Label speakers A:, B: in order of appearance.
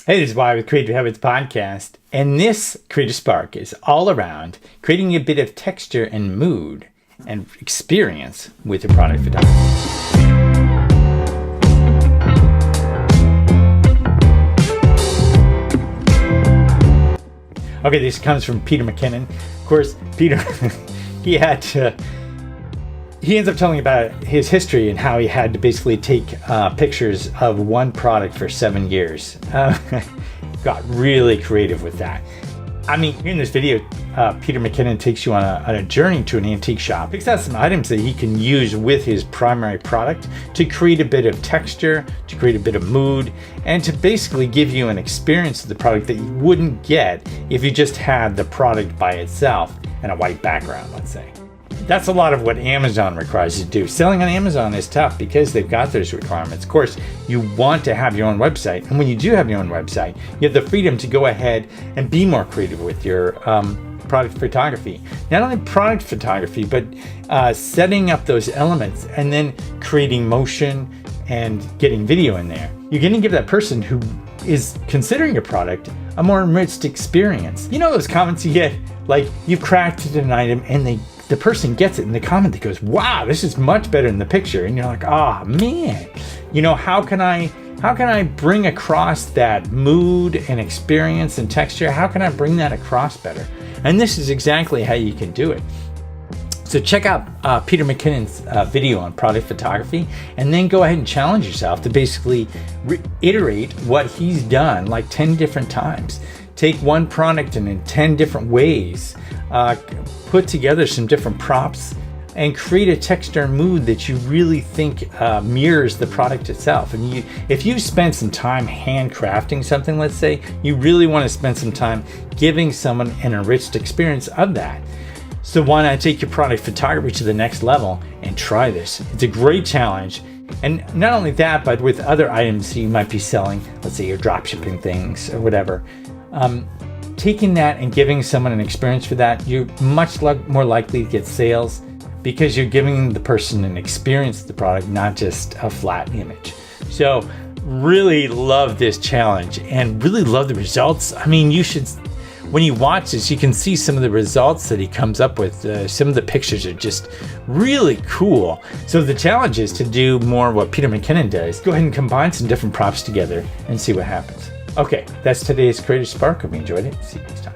A: Hey, this is Why with Creative Habits podcast, and this Creative Spark is all around creating a bit of texture and mood and experience with your product photography. Okay, this comes from Peter McKinnon. Of course, Peter, he ends up telling about his history and how he had to basically take pictures of one product for 7 years. Got really creative with that. I mean, in this video, Peter McKinnon takes you on a journey to an antique shop, picks out some items that he can use with his primary product to create a bit of texture, to create a bit of mood, and to basically give you an experience of the product that you wouldn't get if you just had the product by itself and a white background, let's say. That's a lot of what Amazon requires you to do. Selling on Amazon is tough because they've got those requirements. Of course, you want to have your own website. And when you do have your own website, you have the freedom to go ahead and be more creative with your product photography. Not only product photography, but setting up those elements and then creating motion and getting video in there. You're going to give that person who is considering your product a more enriched experience. You know those comments you get, like you've crafted an item and the person gets it in the comment that goes, wow, this is much better than the picture. And you're like, oh man, how can I bring across that mood and experience and texture? How can I bring that across better? And this is exactly how you can do it. So check out Peter McKinnon's video on product photography, and then go ahead and challenge yourself to basically reiterate what he's done like 10 different times. Take one product and in 10 different ways, put together some different props and create a texture and mood that you really think mirrors the product itself. And if you spend some time handcrafting something, let's say, you really want to spend some time giving someone an enriched experience of that. So why not take your product photography to the next level and try this? It's a great challenge. And not only that, but with other items you might be selling, let's say you're drop shipping things or whatever, taking that and giving someone an experience for that, you're much more likely to get sales because you're giving the person an experience of the product, not just a flat image. So really love this challenge and really love the results. I mean, when you watch this, you can see some of the results that he comes up with. Some of the pictures are just really cool. So the challenge is to do more what Peter McKinnon does. Go ahead and combine some different props together and see what happens. Okay, that's today's Creative Spark. Hope you enjoyed it. See you next time.